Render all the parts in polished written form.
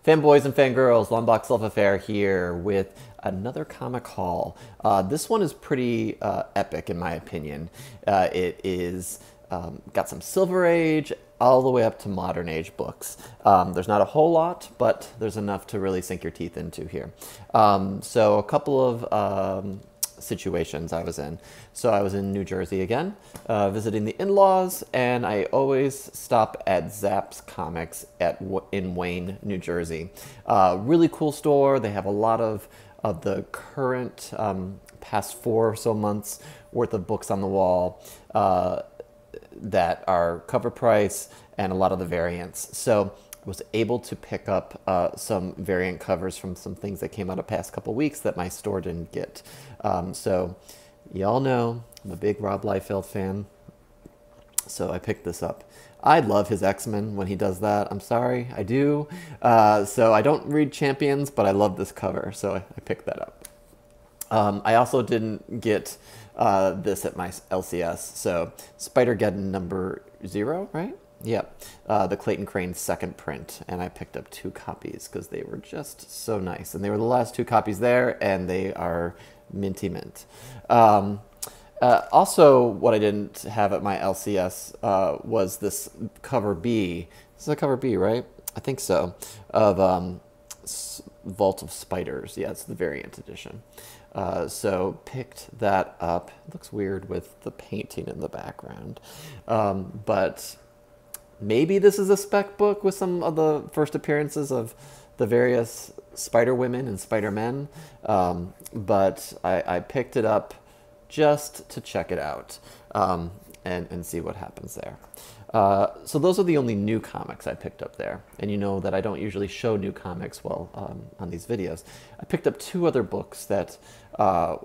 Fanboys and fangirls, Longbox Love Affair here with another comic haul. This one is pretty epic in my opinion. It is got some Silver Age all the way up to modern age books. There's not a whole lot, but there's enough to really sink your teeth into here. So a couple of situations I was in. So I was in New Jersey again, visiting the in-laws, and I always stop at Zapp's Comics in Wayne, New Jersey. Really cool store. They have a lot of the current past 4 or so months worth of books on the wall that are cover price and a lot of the variants. So was able to pick up some variant covers from some things that came out of past couple weeks that my store didn't get. So y'all know I'm a big Rob Liefeld fan, so I picked this up. I love his X-Men when he does that. I'm sorry, I do. So I don't read Champions, but I love this cover, so I picked that up. I also didn't get this at my LCS, so Spider-Geddon number 0, right? Yep, the Clayton Crane's second print, and I picked up 2 copies because they were just so nice. And they were the last 2 copies there, and they are minty mint. Also, what I didn't have at my LCS was this cover B. This is a cover B, right? I think so, of Vault of Spiders. Yeah, it's the variant edition. So picked that up. It looks weird with the painting in the background, but maybe this is a spec book with some of the first appearances of the various Spider-Women and Spider-Men, but I picked it up just to check it out and see what happens there. So those are the only new comics I picked up there. And you know that I don't usually show new comics on these videos. I picked up 2 other books that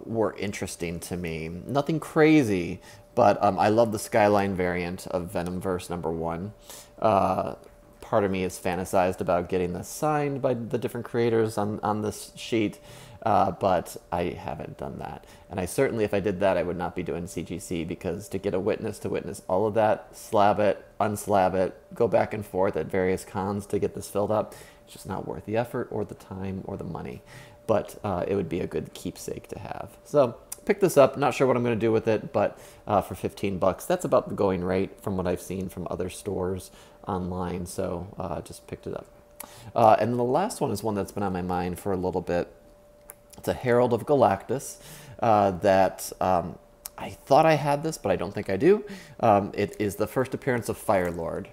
were interesting to me. Nothing crazy, but I love the Skyline variant of Venomverse number 1. Part of me is fantasized about getting this signed by the different creators on this sheet, but I haven't done that. And I certainly, if I did that, I would not be doing CGC, because to get a witness to witness all of that, slab it, unslab it, go back and forth at various cons to get this filled up, it's just not worth the effort or the time or the money. But it would be a good keepsake to have. So pick this up. Not sure what I'm going to do with it, but for 15 bucks, that's about the going rate from what I've seen from other stores online. So just picked it up. And the last one is one that's been on my mind for a little bit. It's a Herald of Galactus that I thought I had this, but I don't think I do. It is the first appearance of Firelord.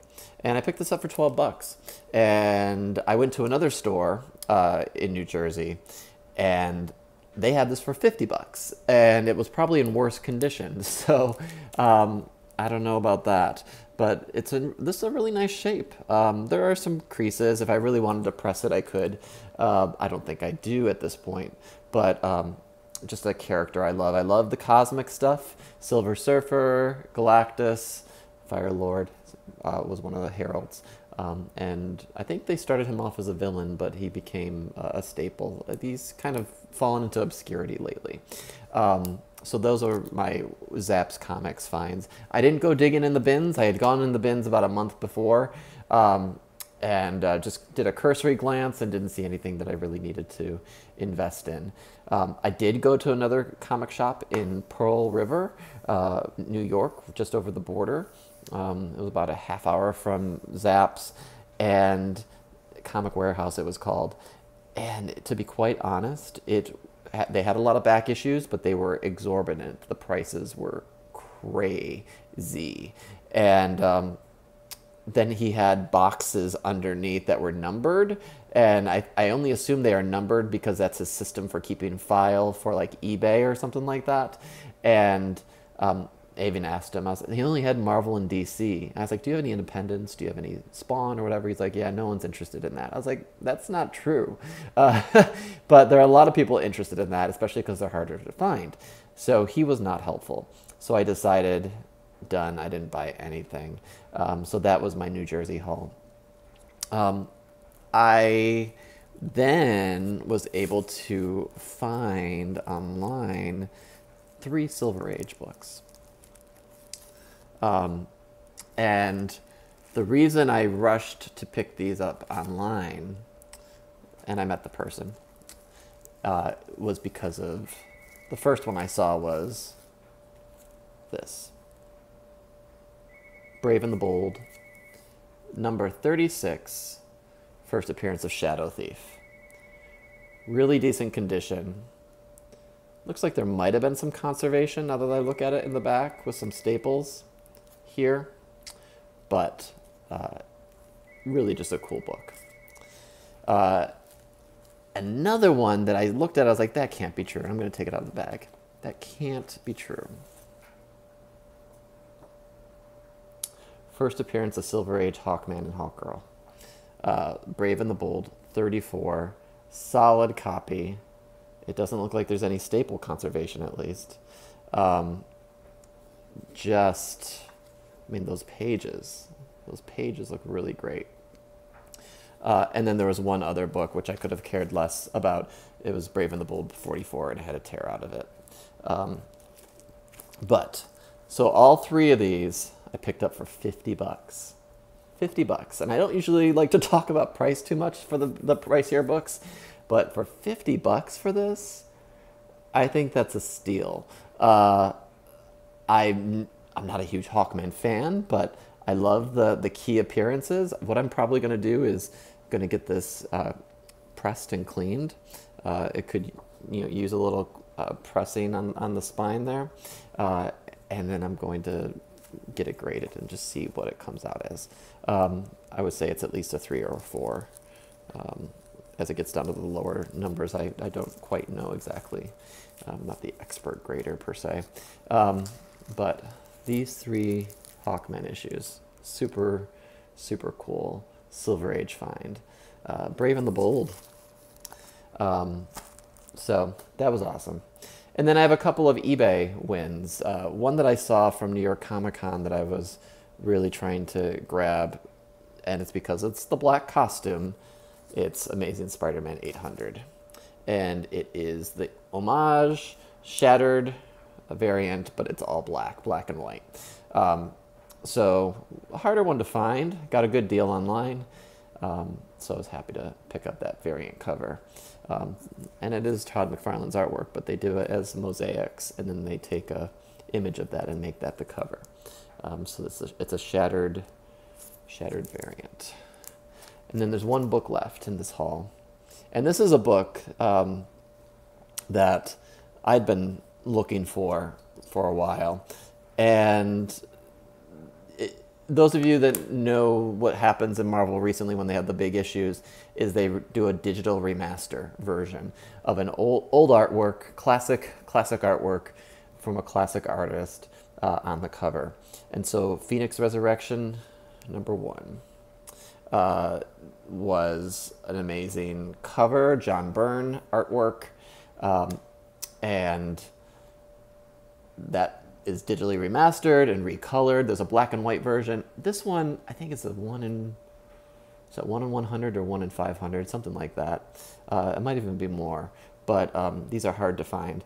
And I picked this up for 12 bucks. And I went to another store in New Jersey, and they had this for 50 bucks. And it was probably in worse condition. So I don't know about that. But this is a really nice shape. There are some creases. If I really wanted to press it, I could. I don't think I do at this point. But just a character I love. I love the cosmic stuff. Silver Surfer, Galactus, Firelord was one of the heralds. And I think they started him off as a villain, but he became a staple. He's kind of fallen into obscurity lately. So those are my Zapp's Comics finds. I didn't go digging in the bins. I had gone in the bins about a month before, and just did a cursory glance and didn't see anything that I really needed to invest in. I did go to another comic shop in Pearl River, New York, just over the border. It was about a half hour from Zapp's, and Comic Warehouse it was called. And to be quite honest, they had a lot of back issues, but they were exorbitant. The prices were crazy. And then he had boxes underneath that were numbered. And I only assume they are numbered because that's his system for keeping file for like eBay or something like that. And I even asked him, he only had Marvel and DC. I was like, do you have any independents? Do you have any Spawn or whatever? He's like, yeah, no one's interested in that. I was like, that's not true. But there are a lot of people interested in that, especially because they're harder to find. So he was not helpful. So I decided, done, I didn't buy anything. So that was my New Jersey haul. I then was able to find online 3 Silver Age books. And the reason I rushed to pick these up online and I met the person, was because of the first one I saw was this. Brave and the Bold, number 36, first appearance of Shadow Thief. Really decent condition. Looks like there might have been some conservation now that I look at it in the back with some staples here, but really just a cool book. Another one that I looked at, I was like, that can't be true. I'm going to take it out of the bag. That can't be true. First appearance of Silver Age Hawkman and Hawkgirl. Brave and the Bold, 34. Solid copy. It doesn't look like there's any staple conservation, at least. I mean, those pages look really great. And then there was one other book, which I could have cared less about. It was Brave and the Bold 44, and it had a tear out of it. So all three of these I picked up for $50. $50. And I don't usually like to talk about price too much for the pricier books, but for $50 for this, I think that's a steal. I'm not a huge Hawkman fan, but I love the key appearances. What I'm probably going to do is going to get this pressed and cleaned. It could use a little pressing on the spine there, and then I'm going to get it graded and just see what it comes out as. I would say it's at least a 3 or a 4. As it gets down to the lower numbers, I don't quite know exactly. I'm not the expert grader per se. But these 3 Hawkman issues, super, super cool. Silver Age find. Brave and the Bold. So that was awesome. And then I have a couple of eBay wins. One that I saw from New York Comic Con that I was really trying to grab, and it's because it's the black costume. It's Amazing Spider-Man 800. And it is the homage shattered variant, but it's all black and white. So a harder one to find. Got a good deal online. So I was happy to pick up that variant cover. And it is Todd McFarlane's artwork, but they do it as mosaics, and then they take a image of that and make that the cover. So it's a shattered variant. And then there's one book left in this haul. And this is a book that I'd been looking for a while. And those of you that know what happens in Marvel recently when they have the big issues is they do a digital remaster version of an old artwork, classic artwork from a classic artist on the cover. And so Phoenix Resurrection #1 was an amazing cover, John Byrne artwork, and that is digitally remastered and recolored. There's a black and white version. This one, I think it's a 1 in 100 or 1 in 500, something like that. It might even be more, but these are hard to find.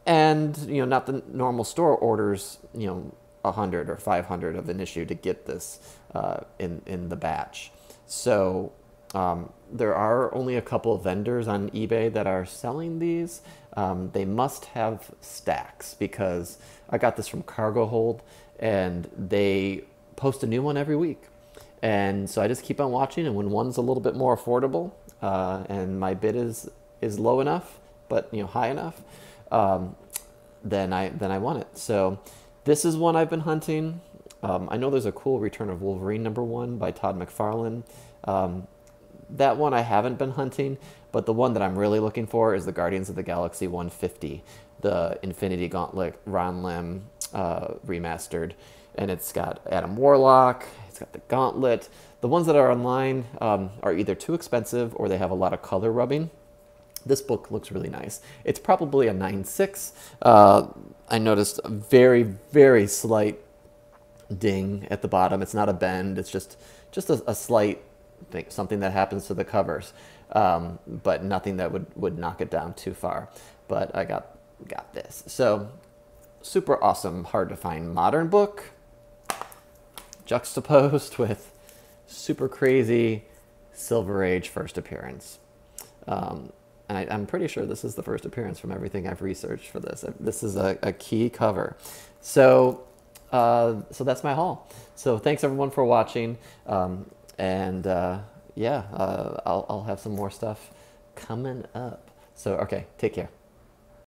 And not the normal store orders, 100 or 500 of an issue to get this in the batch. So there are only a couple of vendors on eBay that are selling these. They must have stacks because I got this from Cargo Hold, and they post a new one every week. And so I just keep on watching, and when one's a little bit more affordable and my bid is low enough, but high enough, then I want it. So this is one I've been hunting. I know there's a cool Return of Wolverine #1 by Todd McFarlane. That one I haven't been hunting, but the one that I'm really looking for is the Guardians of the Galaxy 150, the Infinity Gauntlet Ron Lim remastered. And it's got Adam Warlock, it's got the Gauntlet. The ones that are online are either too expensive or they have a lot of color rubbing. This book looks really nice. It's probably a 9.6. I noticed a very, very slight ding at the bottom. It's not a bend, it's just a slight thing, something that happens to the covers, but nothing that would knock it down too far. But I got this. So super awesome, hard to find modern book juxtaposed with super crazy Silver Age first appearance. And I'm pretty sure this is the first appearance from everything I've researched for this. This is a key cover. So, so that's my haul. So thanks everyone for watching. Yeah, I'll have some more stuff coming up. So, okay, take care.